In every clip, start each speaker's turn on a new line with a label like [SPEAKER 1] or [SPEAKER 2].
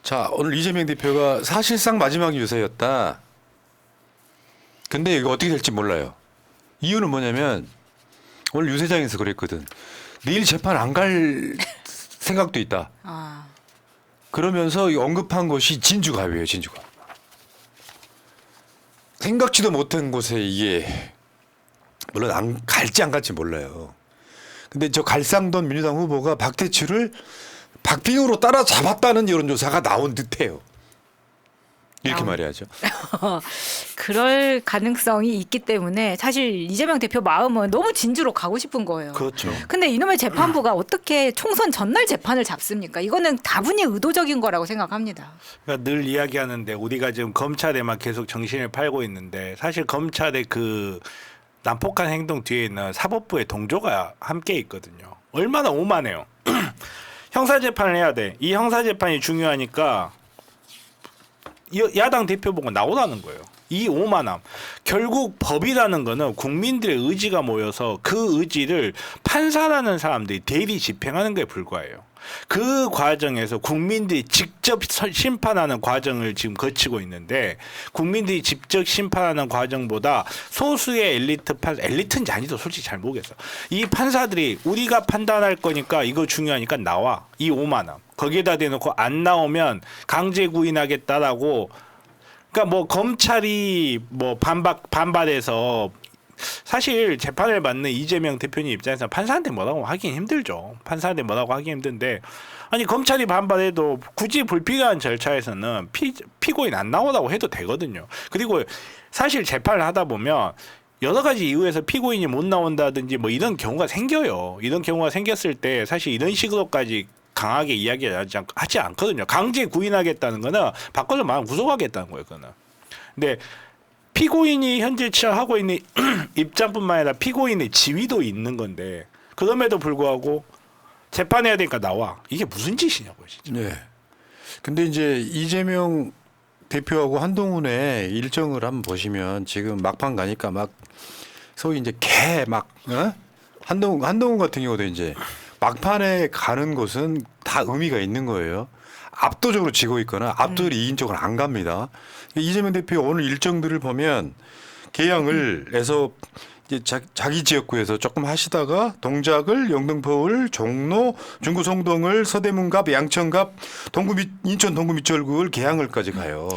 [SPEAKER 1] 자, 오늘 이재명 대표가 사실상 마지막 유세였다. 근데 이거 어떻게 될지 몰라요. 이유는 뭐냐면 오늘 유세장에서 그랬거든. 내일 재판 안 갈 생각도 있다.
[SPEAKER 2] 아.
[SPEAKER 1] 그러면서 언급한 곳이 진주갑이에요. 진주갑. 생각지도 못한 곳에 이게 물론 안 갈지 안 갈지 몰라요. 근데 저 갈상돈 민주당 후보가 박태출을 박빙으로 따라잡았다는 여론조사가 나온 듯해요. 이렇게 말해야죠.
[SPEAKER 2] 그럴 가능성이 있기 때문에 사실 이재명 대표 마음은 너무 진주로 가고 싶은 거예요.
[SPEAKER 3] 그렇죠.
[SPEAKER 2] 근데 이놈의 재판부가 어떻게 총선 전날 재판을 잡습니까? 이거는 다분히 의도적인 거라고 생각합니다.
[SPEAKER 3] 그러니까 늘 이야기하는데 우리가 지금 검찰에만 계속 정신을 팔고 있는데 사실 검찰의 그 난폭한 행동 뒤에는 사법부의 동조가 함께 있거든요. 얼마나 오만해요. 형사재판을 해야 돼. 이 형사재판이 중요하니까 야당 대표 보고 나오라는 거예요. 이 오만함. 결국 법이라는 거는 국민들의 의지가 모여서 그 의지를 판사라는 사람들이 대리 집행하는 것에 불과해요. 그 과정에서 국민들이 직접 심판하는 과정을 지금 거치고 있는데 국민들이 직접 심판하는 과정보다 소수의 엘리트 판사, 엘리트인지 아니도 솔직히 잘 모르겠어. 이 판사들이 우리가 판단할 거니까 이거 중요하니까 나와. 이 오만함. 거기에다 대놓고 안 나오면 강제 구인하겠다라고. 그러니까 뭐 검찰이 뭐 반발해서 사실 재판을 받는 이재명 대표님 입장에서 판사한테 뭐라고 하긴 힘들죠. 판사한테 뭐라고 하긴 힘든데 아니 검찰이 반발해도 굳이 불필요한 절차에서는 피고인 안 나오라고 해도 되거든요. 그리고 사실 재판을 하다 보면 여러 가지 이유에서 피고인이 못 나온다든지 뭐 이런 경우가 생겨요. 이런 경우가 생겼을 때 사실 이런 식으로까지 강하게 이야기하지 않거든요. 강제 구인하겠다는 거는 바꿔서 말하면 구속하겠다는 거예요. 그거는. 근데 피고인이 현재 하고 있는 입장뿐만 아니라 피고인의 지위도 있는 건데 그럼에도 불구하고 재판해야 되니까 나와. 이게 무슨 짓이냐고요. 진짜.
[SPEAKER 1] 네. 근데 이제 이재명 대표하고 한동훈의 일정을 한번 보시면 지금 막판 가니까 막 소위 이제 한동훈 같은 경우도 이제 막판에 가는 곳은 다 의미가 있는 거예요. 압도적으로 지고 있거나 압도적으로 이긴 쪽은 안 갑니다. 이재명 대표 오늘 일정들을 보면 개항을 해서 이제 자기 지역구에서 조금 하시다가 동작을, 영등포을, 종로, 중구 송동을, 서대문갑, 양천갑, 인천 동구 밑절구를 개항을까지 가요.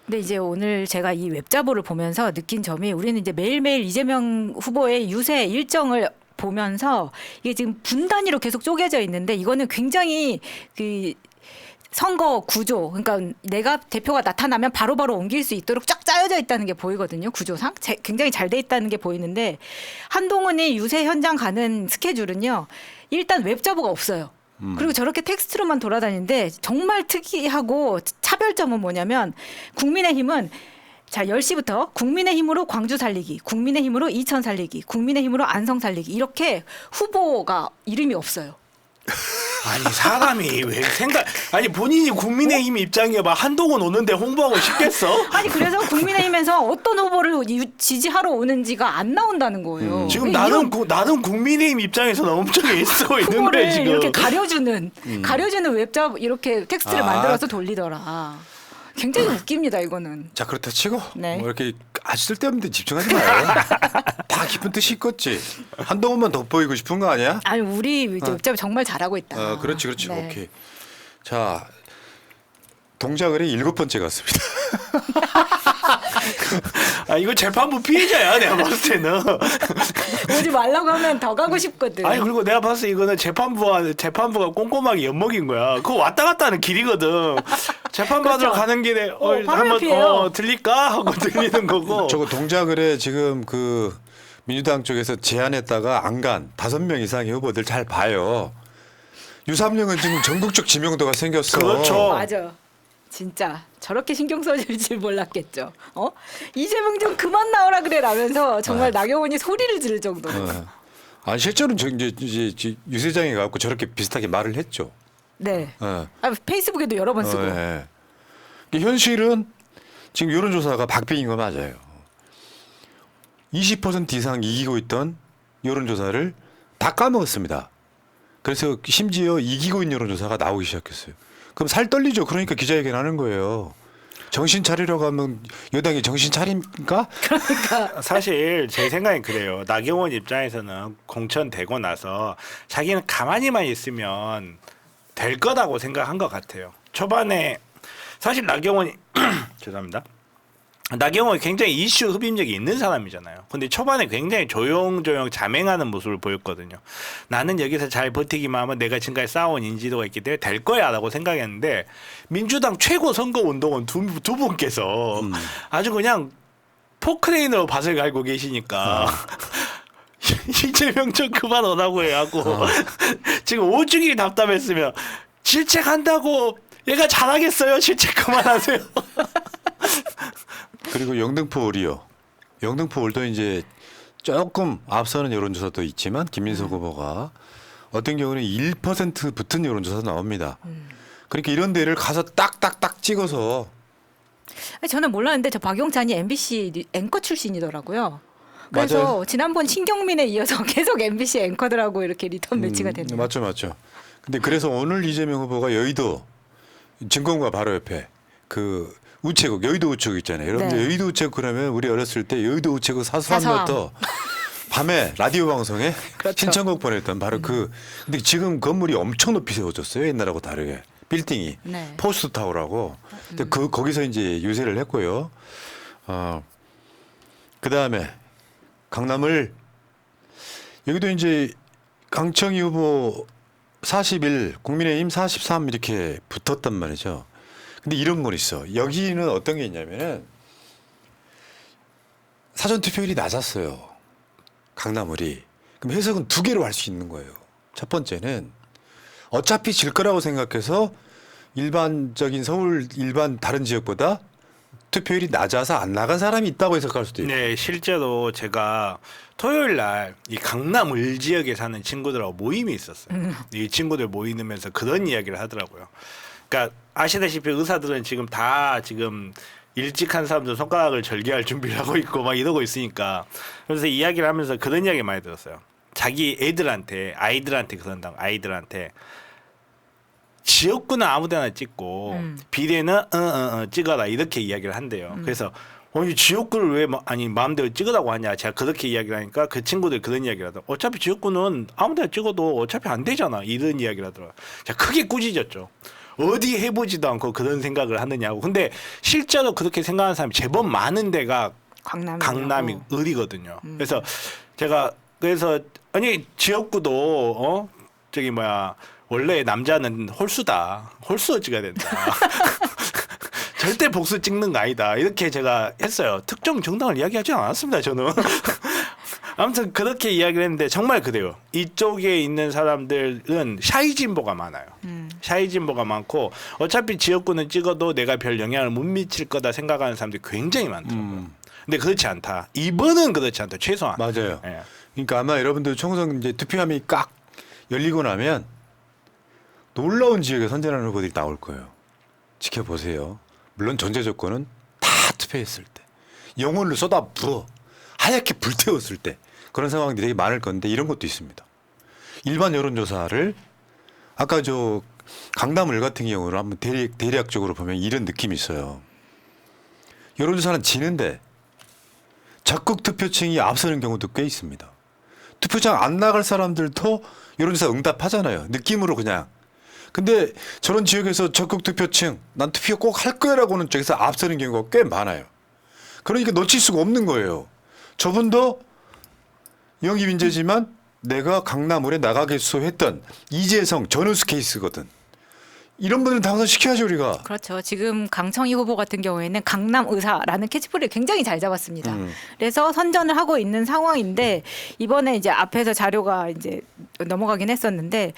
[SPEAKER 2] 근데 이제 오늘 제가 이 웹자보를 보면서 느낀 점이 우리는 이제 매일매일 이재명 후보의 유세 일정을 보면서 이게 지금 분 단위로 계속 쪼개져 있는데 이거는 굉장히 그 선거 구조, 그러니까 내가 대표가 나타나면 바로바로 옮길 수 있도록 쫙 짜여져 있다는 게 보이거든요. 구조상 굉장히 잘 돼 있다는 게 보이는데 한동훈이 유세 현장 가는 스케줄은요. 일단 웹자보가 없어요. 그리고 저렇게 텍스트로만 돌아다니는데 정말 특이하고 차별점은 뭐냐면 국민의힘은 자 10시부터 국민의힘으로 광주 살리기, 국민의힘으로 이천 살리기, 국민의힘으로 안성 살리기 이렇게 후보가 이름이 없어요.
[SPEAKER 3] 아니 사람이 왜 아니 본인이 국민의힘 입장이야 봐 한동훈 오는데 홍보하고 싶겠어?
[SPEAKER 2] 아니 그래서 국민의힘에서 어떤 후보를 지지하러 오는지가 안 나온다는 거예요.
[SPEAKER 3] 지금 나는 국민의힘 입장에서는 엄청 애쓰고 있는데
[SPEAKER 2] 후보를
[SPEAKER 3] 지금
[SPEAKER 2] 이렇게 가려주는 웹자 이렇게 텍스트를 만들어서 돌리더라. 굉장히 웃깁니다 이거는.
[SPEAKER 1] 자 그렇다 치고
[SPEAKER 2] 네.
[SPEAKER 1] 뭐 이렇게 아주 쓸데없는 데 집중하지 마요. 다 깊은 뜻이 있겠지. 한동훈만 돋보이고 싶은 거 아니야?
[SPEAKER 2] 아니 우리 웹자 정말 잘하고 있다.
[SPEAKER 1] 그렇지.
[SPEAKER 2] 네.
[SPEAKER 1] 오케이. 자 동작을이 7번째 갔습니다.
[SPEAKER 3] 아 이거 재판부 피해자야 내가 봤을 때는.
[SPEAKER 2] 오지 말라고 하면 더 가고 싶거든.
[SPEAKER 3] 아니 그리고 내가 봤을 때 이거는 재판부가 꼼꼼하게 엿먹인 거야. 그거 왔다 갔다 하는 길이거든. 재판 받으러
[SPEAKER 2] 그렇죠.
[SPEAKER 3] 가는 길에
[SPEAKER 2] 바로
[SPEAKER 3] 한번
[SPEAKER 2] 옆이에요.
[SPEAKER 3] 들릴까 하고 들리는 거고.
[SPEAKER 1] 저거 동작을에 지금 그 민주당 쪽에서 제안했다가 안 간 5명 이상의 후보들 잘 봐요. 유삼령은 지금 전국적 지명도가 생겼어.
[SPEAKER 3] 그렇죠.
[SPEAKER 2] 맞아. 진짜 저렇게 신경 써줄 줄 몰랐겠죠. 이재명 좀 그만 나오라 그래라면서 정말 나경원이 소리를 지를 정도로.
[SPEAKER 1] 아니 실제로는 이제 유세장에 가고 저렇게 비슷하게 말을 했죠.
[SPEAKER 2] 네. 페이스북에도 여러 번 쓰고.
[SPEAKER 1] 네. 현실은 지금 여론조사가 박빙인 거 맞아요. 20% 이상 이기고 있던 여론조사를 다 까먹었습니다. 그래서 심지어 이기고 있는 여론조사가 나오기 시작했어요. 그럼 살 떨리죠. 그러니까 기자회견 하는 거예요. 정신 차리려고 하면 여당이 정신 차립니까?
[SPEAKER 3] 사실 제 생각엔 그래요. 나경원 입장에서는 공천 되고 나서 자기는 가만히만 있으면 될 거라고 생각한 것 같아요. 초반에 사실 나경원이 죄송합니다. 나경원이 굉장히 이슈 흡입력이 있는 사람이잖아요. 근데 초반에 굉장히 조용조용 자맹하는 모습을 보였거든요. 나는 여기서 잘 버티기만 하면 내가 지금까지 쌓아온 인지도가 있기 때문에 될 거야라고 생각했는데 민주당 최고 선거 운동원 두 분께서 아주 그냥 포크레인으로 밭을 갈고 계시니까 이재명 좀 그만 오라고 해하고 지금 오죽이 답답했으면 질책한다고 얘가 잘하겠어요. 질책 그만하세요.
[SPEAKER 1] 그리고 영등포 올이요. 영등포 올도 이제 조금 앞서는 여론조사도 있지만 김민석 후보가 어떤 경우는 1% 붙은 여론조사 나옵니다. 그러니까 이런 데를 가서 딱딱딱 찍어서
[SPEAKER 2] 저는 몰랐는데 저 박용찬이 MBC 앵커 출신이더라고요. 그래서
[SPEAKER 1] 맞아요.
[SPEAKER 2] 지난번 신경민에 이어서 계속 MBC 앵커들하고 이렇게 리턴 매치가 됐네요.
[SPEAKER 1] 맞죠. 근데 그래서 오늘 이재명 후보가 여의도 증권가 바로 옆에 그 우체국 여의도 우체국 있잖아요. 여러분들
[SPEAKER 2] 네.
[SPEAKER 1] 여의도 우체국 그러면 우리 어렸을 때 여의도 우체국
[SPEAKER 2] 사서함.
[SPEAKER 1] 사서함부터 밤에 라디오 방송에
[SPEAKER 2] 그렇죠.
[SPEAKER 1] 신청곡 보냈던 바로 그. 근데 지금 건물이 엄청 높이 세워졌어요. 옛날하고 다르게 빌딩이
[SPEAKER 2] 네.
[SPEAKER 1] 포스트 타워라고. 근데 그 거기서 이제 유세를 했고요. 그 다음에 강남을 여기도 이제 강청희 후보 41, 국민의힘 43 이렇게 붙었단 말이죠. 근데 이런 건 있어. 여기는 어떤 게 있냐면은 사전 투표율이 낮았어요. 강남을이. 그럼 해석은 두 개로 할 수 있는 거예요. 첫 번째는 어차피 질 거라고 생각해서 일반적인 서울 일반 다른 지역보다 투표율이 낮아서 안 나간 사람이 있다고 해석할 수도 있고.
[SPEAKER 3] 네, 실제로 제가 토요일 날 이 강남 을 지역에 사는 친구들하고 모임이 있었어요. 이 친구들 모이면서 그런 이야기를 하더라고요. 그러니까 아시다시피 의사들은 지금 다 지금 일찍 한 사람들 손가락을 절개할 준비를 하고 있고 막 이러고 있으니까 그래서 이야기를 하면서 그런 이야기 많이 들었어요. 자기 아이들한테 그런다고 아이들한테 지역구는 아무데나 찍고 비례는 찍어라 이렇게 이야기를 한대요. 그래서 이 지역구를 왜 마음대로 찍으라고 하냐. 제가 그렇게 이야기를 하니까 그 친구들 그런 이야기를 하더라고요. 어차피 지역구는 아무데나 찍어도 어차피 안 되잖아. 이런 이야기를 하더라고요. 제가 크게 꾸짖었죠. 어디 해보지도 않고 그런 생각을 하느냐고. 근데 실제로 그렇게 생각하는 사람이 제법 많은 데가 강남이 을이거든요. 그래서 제가 아니 지역구도 원래 남자는 홀수다. 홀수 찍어야 된다. 절대 복수 찍는 거 아니다. 이렇게 제가 했어요. 특정 정당을 이야기하지 않았습니다. 저는. 아무튼 그렇게 이야기를 했는데 정말 그래요. 이쪽에 있는 사람들은 샤이 진보가 많아요. 샤이 진보가 많고 어차피 지역구는 찍어도 내가 별 영향을 못 미칠 거다 생각하는 사람들이 굉장히 많더라고요. 근데 그렇지 않다. 이번은 그렇지 않다. 최소한.
[SPEAKER 1] 맞아요.
[SPEAKER 3] 예.
[SPEAKER 1] 그러니까 아마 여러분들 총선 이제 투표함이 깍 열리고 나면 놀라운 지역에 선전하는 후보들이 나올 거예요. 지켜보세요. 물론 전제 조건은 다 투표했을 때 영혼을 쏟아 부어 하얗게 불태웠을 때 그런 상황들이 되게 많을 건데 이런 것도 있습니다. 일반 여론조사를 아까 저 강남을 같은 경우는 한번 대략적으로 보면 이런 느낌이 있어요. 여론조사는 지는데 적극 투표층이 앞서는 경우도 꽤 있습니다. 투표장 안 나갈 사람들도 여론조사 응답하잖아요. 느낌으로 그냥. 근데 저런 지역에서 적극 투표층 난 투표 꼭 할 거야라고는 쪽에서 앞서는 경우가 꽤 많아요. 그러니까 놓칠 수가 없는 거예요. 저분도 영입 인재지만 내가 강남을에 나가겠소 했던 이재성 전우수 케이스거든. 이런 분들은 당선시켜야죠 우리가.
[SPEAKER 2] 그렇죠. 지금 강청희 후보 같은 경우에는 강남 의사라는 캐치프레이를 굉장히 잘 잡았습니다. 그래서 선전을 하고 있는 상황인데 이번에 이제 앞에서 자료가 이제 넘어가긴 했었는데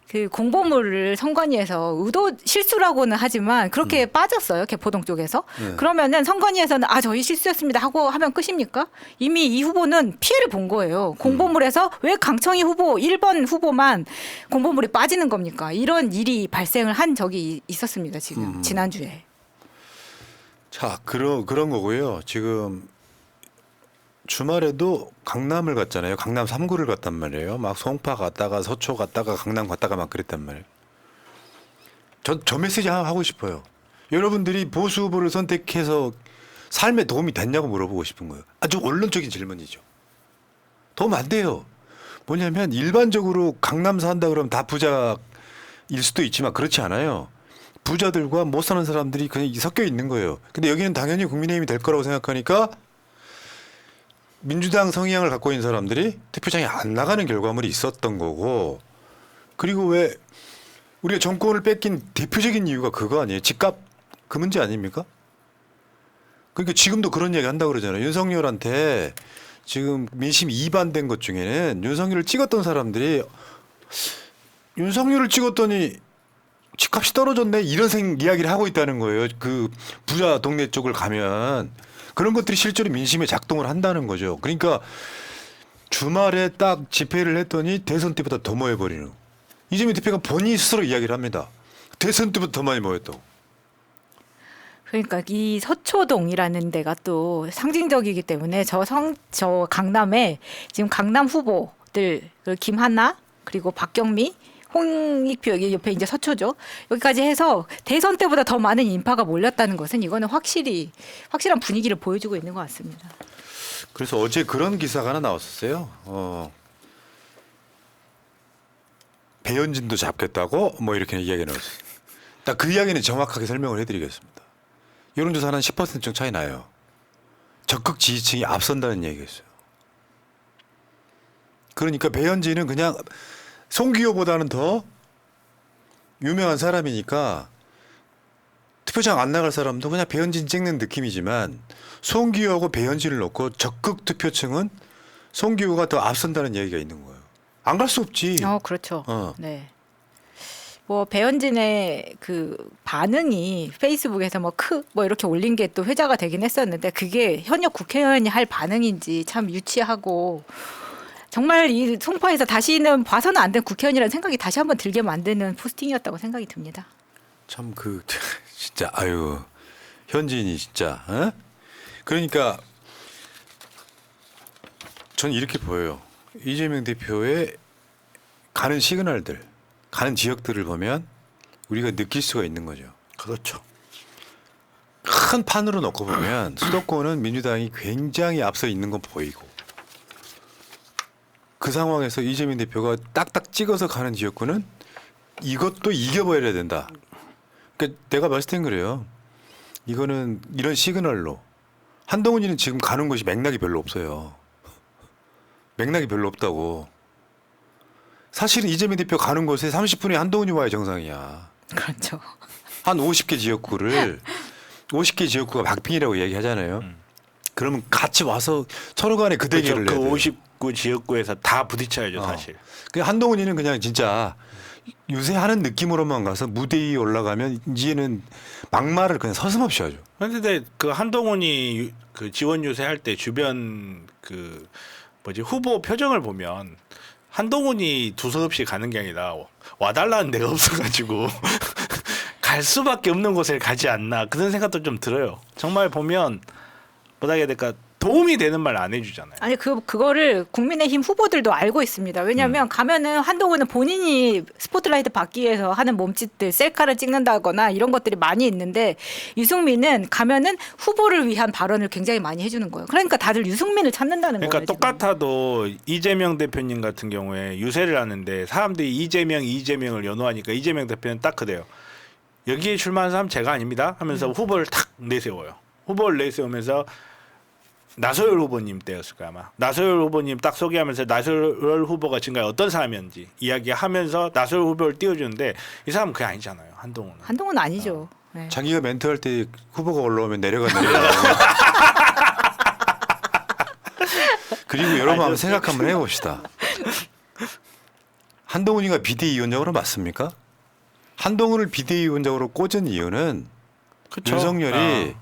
[SPEAKER 2] 그 공보물을 선관위에서 의도 실수라고는 하지만 그렇게 빠졌어요. 개포동 쪽에서. 그러면은 선관위에서는 저희 실수였습니다 하고 하면 끝입니까? 이미 이 후보는 피해를 본 거예요. 공보물에서 왜 강청희 후보 1번 후보만 공보물이 빠지는 겁니까? 이런 일이 발생을 한 적이 있었습니다. 지금 지난주에.
[SPEAKER 1] 자, 그런 거고요. 지금 주말에도 강남을 갔잖아요. 강남 3구를 갔단 말이에요. 막 송파 갔다가 서초 갔다가 강남 갔다가 막 그랬단 말이에요. 저 메시지 하나 하고 싶어요. 여러분들이 보수 후보를 선택해서 삶에 도움이 됐냐고 물어보고 싶은 거예요. 아주 원론적인 질문이죠. 도움 안 돼요. 뭐냐면 일반적으로 강남 산다 그러면 다 부자일 수도 있지만 그렇지 않아요. 부자들과 못 사는 사람들이 그냥 섞여 있는 거예요. 근데 여기는 당연히 국민의힘이 될 거라고 생각하니까 민주당 성향을 갖고 있는 사람들이 투표장에 안 나가는 결과물이 있었던 거고, 그리고 왜 우리가 정권을 뺏긴 대표적인 이유가 그거 아니에요? 집값 그 문제 아닙니까? 그러니까 지금도 그런 얘기 한다고 그러잖아요. 윤석열한테 지금 민심 2반 된 것 중에는 윤석열을 찍었던 사람들이 윤석열을 찍었더니 집값이 떨어졌네 이런 이야기를 하고 있다는 거예요. 그 부자 동네 쪽을 가면 그런 것들이 실제로 민심에 작동을 한다는 거죠. 그러니까 주말에 딱 집회를 했더니 대선 때보다 더 모여버리는. 이재명 대표가 본인이 스스로 이야기를 합니다. 대선 때보다 더 많이 모였다고.
[SPEAKER 2] 그러니까 이 서초동이라는 데가 또 상징적이기 때문에 저 강남에 지금 강남 후보들 그 김한나 그리고 박경미 홍익표 여기 옆에 이제 서초죠. 여기까지 해서 대선 때보다 더 많은 인파가 몰렸다는 것은 이거는 확실한 분위기를 보여주고 있는 것 같습니다.
[SPEAKER 1] 그래서 어제 그런 기사가 하나 나왔었어요. 배현진도 잡겠다고 뭐 이렇게 이야기가 나왔어요. 딱 그 이야기는 정확하게 설명을 해드리겠습니다. 여론조사는 한 10%쯤 차이 나요. 적극 지지층이 앞선다는 얘기였어요. 그러니까 배현진은 그냥 송기호보다는 더 유명한 사람이니까 투표장 안 나갈 사람도 그냥 배현진 찍는 느낌이지만 송기호하고 배현진을 놓고 적극 투표층은 송기호가 더 앞선다는 얘기가 있는 거예요. 안 갈 수 없지.
[SPEAKER 2] 그렇죠. 네. 뭐 배현진의 그 반응이 페이스북에서 뭐 이렇게 올린 게 또 회자가 되긴 했었는데 그게 현역 국회의원이 할 반응인지 참 유치하고 정말 이 송파에서 다시는 봐서는 안 된 국회의원이라는 생각이 다시 한번 들게 만드는 포스팅이었다고 생각이 듭니다.
[SPEAKER 1] 참 진짜 아유 현진이 진짜. 그러니까 전 이렇게 보여요. 이재명 대표의 가는 시그널들, 가는 지역들을 보면 우리가 느낄 수가 있는 거죠.
[SPEAKER 3] 그렇죠.
[SPEAKER 1] 큰 판으로 놓고 보면 수도권은 민주당이 굉장히 앞서 있는 건 보이고 그 상황에서 이재명 대표가 딱딱 찍어서 가는 지역구는 이것도 이겨버려야 된다. 그러니까 내가 봤을 땐 그래요. 이거는 이런 시그널로 한동훈이는 지금 가는 곳이 맥락이 별로 없어요. 맥락이 별로 없다고. 사실은 이재명 대표 가는 곳에 30분에 한동훈이 와야 정상이야.
[SPEAKER 2] 그렇죠.
[SPEAKER 1] 한 50개 지역구가 박빙이라고 얘기하잖아요. 그러면 같이 와서 서로 간에 그 대결을
[SPEAKER 3] 그
[SPEAKER 1] 해야 돼요.
[SPEAKER 3] 59 지역구에서 다 부딪혀야죠 사실.
[SPEAKER 1] 그 한동훈이는 그냥 진짜 요새 하는 느낌으로만 가서 무대 위에 올라가면 이제는 막말을 그냥 서슴없이 하죠.
[SPEAKER 3] 그런데 그 한동훈이 그 지원 유세할 때 주변 그 후보 표정을 보면 한동훈이 두서없이 가는 게 아니라 와달라는 데가 없어가지고 갈 수밖에 없는 곳에 가지 않나 그런 생각도 좀 들어요. 정말 보면 뭐라 해야 될까 도움이 되는 말 안 해주잖아요.
[SPEAKER 2] 아니 그거를 국민의힘 후보들도 알고 있습니다. 왜냐하면 가면은 한동훈은 본인이 스포트라이트 받기 위해서 하는 몸짓들 셀카를 찍는다거나 이런 것들이 많이 있는데 유승민은 가면은 후보를 위한 발언을 굉장히 많이 해주는 거예요. 그러니까 다들 유승민을 찾는다는 거예요.
[SPEAKER 3] 그러니까
[SPEAKER 2] 지금.
[SPEAKER 3] 똑같아도 이재명 대표님 같은 경우에 유세를 하는데 사람들이 이재명을 연호하니까 이재명 대표는 딱 그래요. 여기에 출마한 사람 제가 아닙니다 하면서 후보를 탁 내세워요. 후보를 내세우면서 나소열 후보님 때였을 거야 아마. 나소열 후보님 딱 소개하면서 나소열 후보가 지금까지 어떤 사람이었는지 이야기하면서 나소열 후보를 띄워주는데 이 사람은 그게 아니잖아요.
[SPEAKER 2] 한동훈은 아니죠. 네.
[SPEAKER 1] 자기가 멘트할 때 후보가 올라오면 내려가. 그리고 여러분 한번 생각 한번 해봅시다. 한동훈이가 비대위원장으로 맞습니까? 한동훈을 비대위원장으로 꽂은 이유는
[SPEAKER 3] 그쵸?
[SPEAKER 1] 윤석열이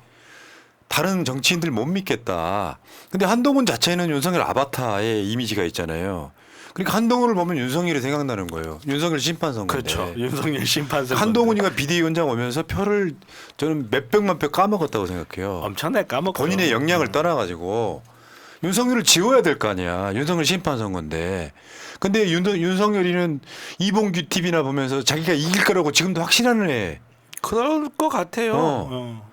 [SPEAKER 1] 다른 정치인들 못 믿겠다. 근데 한동훈 자체는 윤석열 아바타의 이미지가 있잖아요. 그러니까 한동훈을 보면 윤석열이 생각나는 거예요. 윤석열 심판선거인데.
[SPEAKER 3] 그렇죠. 윤석열 심판선.
[SPEAKER 1] 한동훈이가 비대위원장 오면서 표를 저는 몇백만 표 까먹었다고 생각해요.
[SPEAKER 3] 엄청나게 까먹고
[SPEAKER 1] 본인의 역량을 떠나가지고 윤석열을 지워야 될 거 아니야. 윤석열 심판선거인데. 근데 윤석열이는 이봉규 TV나 보면서 자기가 이길 거라고 지금도 확신하는 애.
[SPEAKER 3] 그럴 것 같아요.
[SPEAKER 1] 어.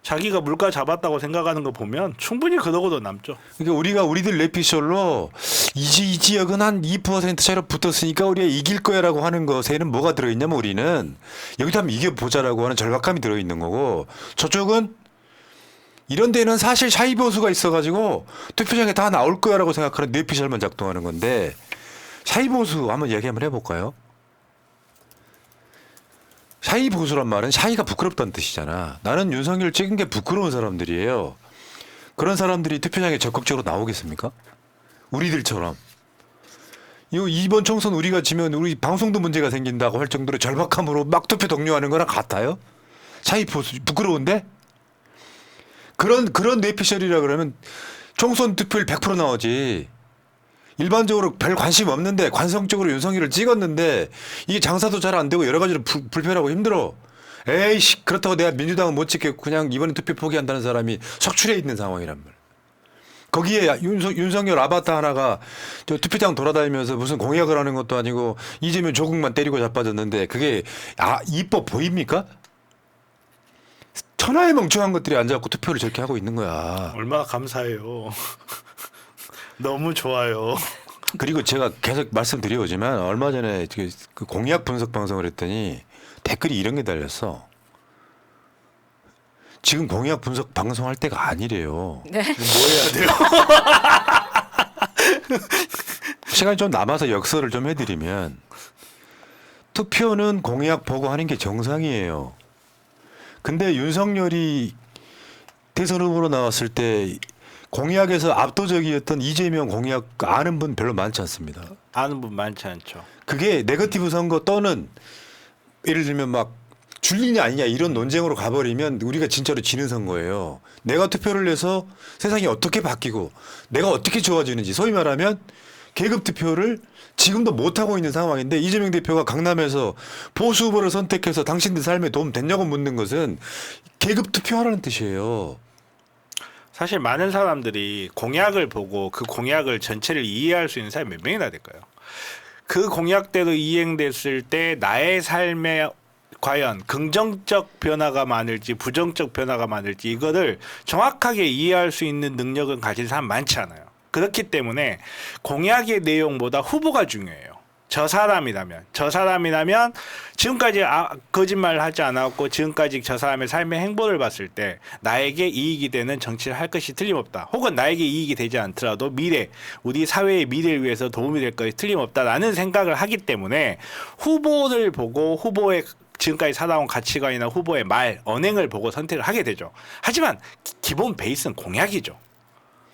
[SPEAKER 3] 자기가 물가 잡았다고 생각하는 거 보면 충분히 그러고도 남죠.
[SPEAKER 1] 그러니까 우리들 뇌피셜로 이 지역은 한 2% 차이로 붙었으니까 우리가 이길 거야라고 하는 것에는 뭐가 들어있냐면 우리는 여기도 한번 이겨보자라고 하는 절박감이 들어있는 거고 저쪽은 이런 데는 사실 샤이 보수가 있어가지고 투표장에 다 나올 거야라고 생각하는 뇌피셜만 작동하는 건데 샤이 보수 한번 얘기 한번 해볼까요? 샤이 보수란 말은 샤이가 부끄럽다는 뜻이잖아. 나는 윤석열 찍은 게 부끄러운 사람들이에요. 그런 사람들이 투표장에 적극적으로 나오겠습니까? 우리들처럼. 이번 총선 우리가 지면 우리 방송도 문제가 생긴다고 할 정도로 절박함으로 막 투표 독려하는 거랑 같아요? 샤이 보수 부끄러운데? 그런 뇌피셜이라 그러면 총선 투표율 100% 나오지. 일반적으로 별 관심 없는데 관성적으로 윤석열을 찍었는데 이게 장사도 잘 안 되고 여러 가지로 불편하고 힘들어. 에이씨 그렇다고 내가 민주당은 못 찍겠고 그냥 이번에 투표 포기한다는 사람이 속출해 있는 상황이란 말. 거기에 윤석열 아바타 하나가 저 투표장 돌아다니면서 무슨 공약을 하는 것도 아니고 이재명 조국만 때리고 자빠졌는데 그게 이뻐 보입니까? 천하의 멍청한 것들이 앉아갖고 투표를 저렇게 하고 있는 거야.
[SPEAKER 3] 얼마나 감사해요. 너무 좋아요.
[SPEAKER 1] 그리고 제가 계속 말씀드려오지만 얼마 전에 그 공약 분석 방송을 했더니 댓글이 이런 게 달렸어. 지금 공약 분석 방송할 때가 아니래요.
[SPEAKER 2] 네.
[SPEAKER 3] 뭐 해야 돼요?
[SPEAKER 1] 시간이 좀 남아서 역설을 좀 해드리면 투표는 공약 보고 하는 게 정상이에요. 근데 윤석열이 대선 후보로 나왔을 때 공약에서 압도적이었던 이재명 공약 아는 분 별로 많지 않습니다.
[SPEAKER 3] 아는 분 많지 않죠.
[SPEAKER 1] 그게 네거티브 선거 떠는 예를 들면 막 줄리냐 아니냐 이런 논쟁으로 가버리면 우리가 진짜로 지는 선거예요. 내가 투표를 해서 세상이 어떻게 바뀌고 내가 어떻게 좋아지는지 소위 말하면 계급 투표를 지금도 못하고 있는 상황인데 이재명 대표가 강남에서 보수 후보를 선택해서 당신들 삶에 도움 됐냐고 묻는 것은 계급 투표하라는 뜻이에요.
[SPEAKER 3] 사실 많은 사람들이 공약을 보고 그 공약을 전체를 이해할 수 있는 사람이 몇 명이나 될까요? 그 공약대로 이행됐을 때 나의 삶에 과연 긍정적 변화가 많을지 부정적 변화가 많을지 이거를 정확하게 이해할 수 있는 능력은 가진 사람 많지 않아요. 그렇기 때문에 공약의 내용보다 후보가 중요해요. 저 사람이라면 지금까지 거짓말을 하지 않았고 지금까지 저 사람의 삶의 행보를 봤을 때 나에게 이익이 되는 정치를 할 것이 틀림없다. 혹은 나에게 이익이 되지 않더라도 미래 우리 사회의 미래를 위해서 도움이 될 것이 틀림없다라는 생각을 하기 때문에 후보를 보고 후보의 지금까지 살아온 가치관이나 후보의 말, 언행을 보고 선택을 하게 되죠. 하지만 기본 베이스는 공약이죠.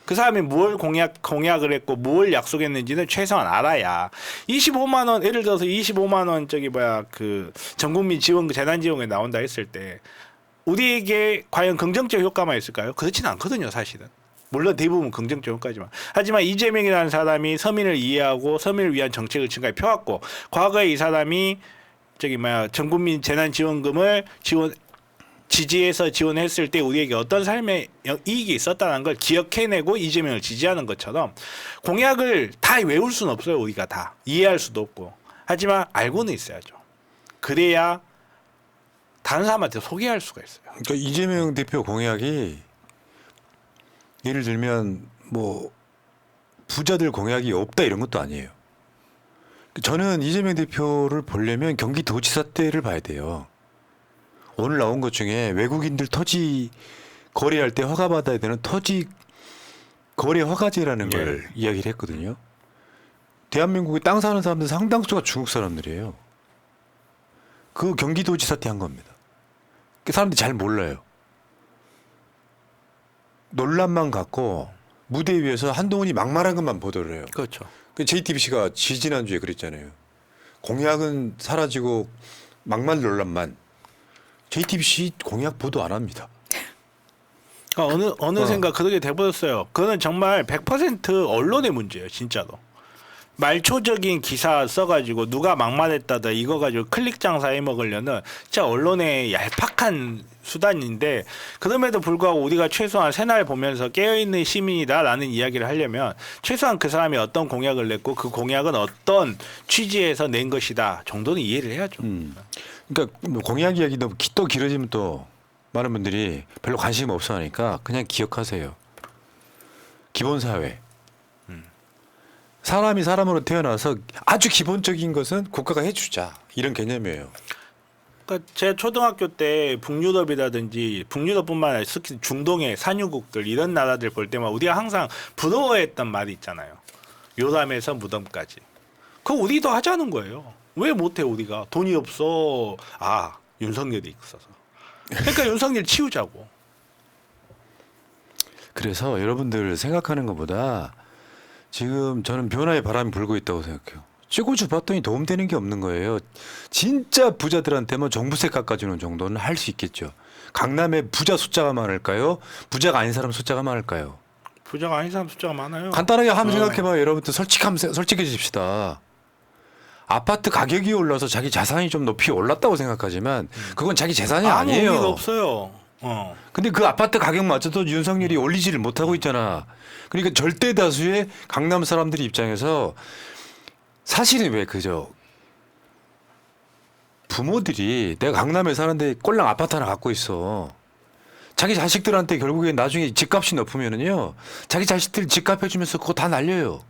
[SPEAKER 3] 그 사람이 뭘 공약을 했고 뭘 약속했는지는 최소한 알아야 25만 원 예를 들어서 25만 원 그 전국민 지원 재난지원에 나온다 했을 때 우리에게 과연 긍정적 효과만 있을까요? 그렇지는 않거든요, 사실은. 물론 대부분 긍정적 효과지만. 하지만 이재명이라는 사람이 서민을 이해하고 서민을 위한 정책을 지금까지 펴왔고 과거에 이 사람이 전국민 재난지원금을 지지해서 지원했을 때 우리에게 어떤 삶의 이익이 있었다는 걸 기억해내고 이재명을 지지하는 것처럼 공약을 다 외울 수는 없어요. 우리가 다 이해할 수도 없고. 하지만 알고는 있어야죠. 그래야 다른 사람한테 소개할 수가 있어요.
[SPEAKER 1] 그러니까 이재명 대표 공약이 예를 들면 뭐 부자들 공약이 없다 이런 것도 아니에요. 저는 이재명 대표를 보려면 경기도지사 때를 봐야 돼요. 오늘 나온 것 중에 외국인들 토지 거래할 때 허가받아야 되는 토지 거래 허가제라는 걸 이야기를 했거든요. 대한민국에 땅 사는 사람들 상당수가 중국 사람들이에요. 그 경기도지사 때 한 겁니다. 그 사람들이 잘 몰라요. 논란만 갖고 무대 위에서 한동훈이 막말한 것만 보도를 해요.
[SPEAKER 3] 그렇죠.
[SPEAKER 1] 그 JTBC가 지지난주에 그랬잖아요. 공약은 사라지고 막말 논란만. JTBC 공약 보도 안 합니다.
[SPEAKER 3] 어느샌가 그렇게 돼버렸어요. 그거는 정말 100% 언론의 문제예요, 진짜로. 말초적인 기사 써가지고 누가 막말했다다 이거 가지고 클릭 장사 해먹으려는 진짜 언론의 얄팍한 수단인데 그럼에도 불구하고 우리가 최소한 새날 보면서 깨어있는 시민이다라는 이야기를 하려면 최소한 그 사람이 어떤 공약을 냈고 그 공약은 어떤 취지에서 낸 것이다 정도는 이해를 해야죠.
[SPEAKER 1] 그러니까 뭐 공약 이야기 너무 또 길어지면 또 많은 분들이 별로 관심 없어 하니까 그냥 기억하세요. 기본사회. 사람이 사람으로 태어나서 아주 기본적인 것은 국가가 해주자 이런 개념이에요.
[SPEAKER 3] 그러니까 제 초등학교 때 북유럽이라든지 북유럽뿐만 아니라 특히 중동의 산유국들 이런 나라들 볼 때만 우리가 항상 부러워했던 말이 있잖아요. 요람에서 무덤까지. 그거 우리도 하자는 거예요. 왜 못해 우리가? 돈이 없어. 아 윤석열이 있어서. 그러니까 윤석열 치우자고.
[SPEAKER 1] 그래서 여러분들 생각하는 것보다 지금 저는 변화의 바람이 불고 있다고 생각해요. 찌고주 봤더니 도움되는 게 없는 거예요. 진짜 부자들한테만 종부세 깎아주는 정도는 할 수 있겠죠. 강남에 부자 숫자가 많을까요? 부자가 아닌 사람 숫자가 많을까요?
[SPEAKER 3] 부자가 아닌 사람 숫자가 많아요.
[SPEAKER 1] 간단하게 한번 생각해봐요. 여러분들 솔직해집시다. 아파트 가격이 올라서 자기 자산이 좀 높이 올랐다고 생각하지만 그건 자기 재산이
[SPEAKER 3] 아무
[SPEAKER 1] 아니에요.
[SPEAKER 3] 의미가 없어요.
[SPEAKER 1] 근데 그 아파트 가격마저도 윤석열이 올리지를 못하고 있잖아. 그러니까 절대 다수의 강남 사람들 입장에서 사실은 왜 그저 부모들이 내가 강남에 사는데 꼴랑 아파트 하나 갖고 있어. 자기 자식들한테 결국에 나중에 집값이 높으면은요. 자기 자식들 집값 해주면서 그거 다 날려요.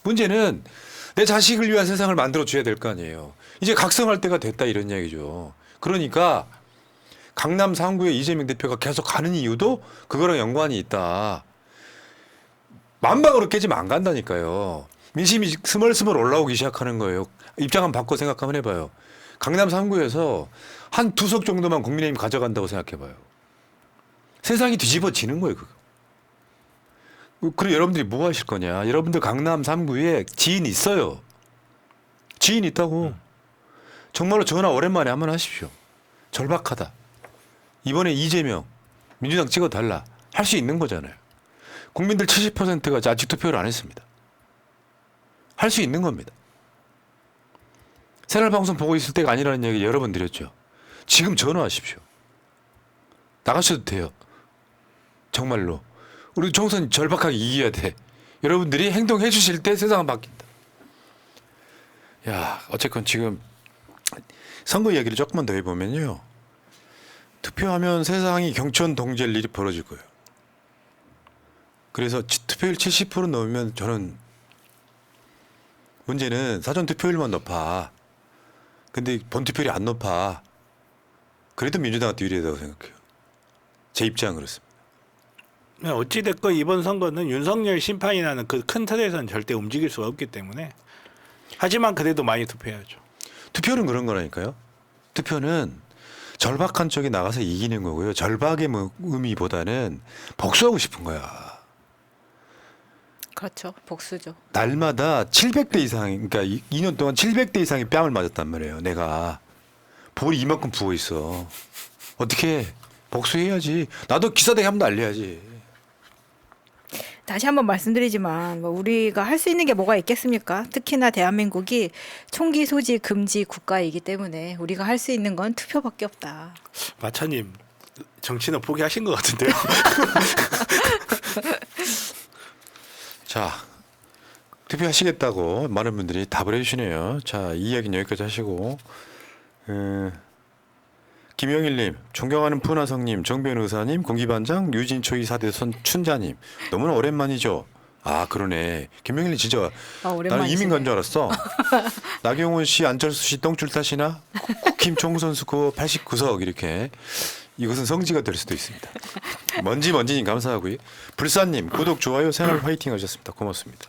[SPEAKER 1] 문제는 내 자식을 위한 세상을 만들어 줘야 될 거 아니에요. 이제 각성할 때가 됐다 이런 이야기죠. 그러니까 강남 3구에 이재명 대표가 계속 가는 이유도 그거랑 연관이 있다. 만방으로 깨지면 안 간다니까요. 민심이 스멀스멀 올라오기 시작하는 거예요. 입장 한번 바꿔 생각 한번 해봐요. 강남 3구에서 한 2석 정도만 국민의힘 가져간다고 생각해봐요. 세상이 뒤집어지는 거예요. 그거. 그리고 여러분들이 뭐 하실 거냐. 여러분들 강남 3구에 지인 있어요. 지인 있다고. 정말로 전화 오랜만에 한번 하십시오. 절박하다. 이번에 이재명 민주당 찍어달라. 할 수 있는 거잖아요. 국민들 70%가 아직 투표를 안 했습니다. 할 수 있는 겁니다. 새날 방송 보고 있을 때가 아니라는 얘기 여러 번 드렸죠. 지금 전화하십시오. 나가셔도 돼요. 정말로. 우리 총선 절박하게 이겨야 돼. 여러분들이 행동해 주실 때 세상은 바뀐다. 야, 어쨌건 지금 선거 이야기를 조금만 더 해보면요. 투표하면 세상이 경천동지할 일이 벌어질 거예요. 그래서 투표율 70% 넘으면 저는 문제는 사전 투표율만 높아. 근데 본투표율이 안 높아. 그래도 민주당한테 유리하다고 생각해요. 제 입장은 그렇습니다.
[SPEAKER 3] 어찌됐건 이번 선거는 윤석열 심판이라는 그 큰 틀에서는 절대 움직일 수가 없기 때문에 하지만 그래도 많이 투표해야죠.
[SPEAKER 1] 투표는 그런 거라니까요. 투표는 절박한 쪽에 나가서 이기는 거고요. 절박의 의미보다는 복수하고 싶은 거야.
[SPEAKER 2] 그렇죠. 복수죠.
[SPEAKER 1] 날마다 700대 이상, 그러니까 2년 동안 700대 이상의 뺨을 맞았단 말이에요. 내가 볼이 이만큼 부어 있어. 어떻게 해? 복수해야지. 나도 기사대기 한번 날려야지.
[SPEAKER 2] 다시 한번 말씀드리지만 뭐 우리가 할 수 있는 게 뭐가 있겠습니까? 특히나 대한민국이 총기 소지 금지 국가이기 때문에 우리가 할 수 있는 건 투표밖에 없다.
[SPEAKER 3] 마차님 정치는 포기하신 것 같은데요.
[SPEAKER 1] 자, 투표하시겠다고 많은 분들이 답을 해주시네요. 자, 이 이야기는 여기까지 하시고 김영일님, 존경하는 푸나성님, 정변 의사님, 공기반장, 유진초이 사대선 춘자님, 너무나 오랜만이죠. 아 그러네. 김영일님 진짜 나는 이민 간 줄 알았어. 나경원 씨, 안철수 씨 똥줄 타시나? 국힘 총선수 그거 89석 이렇게. 이것은 성지가 될 수도 있습니다. 먼지님 감사하고요. 불사님 구독 좋아요 새날 화이팅 하셨습니다. 고맙습니다.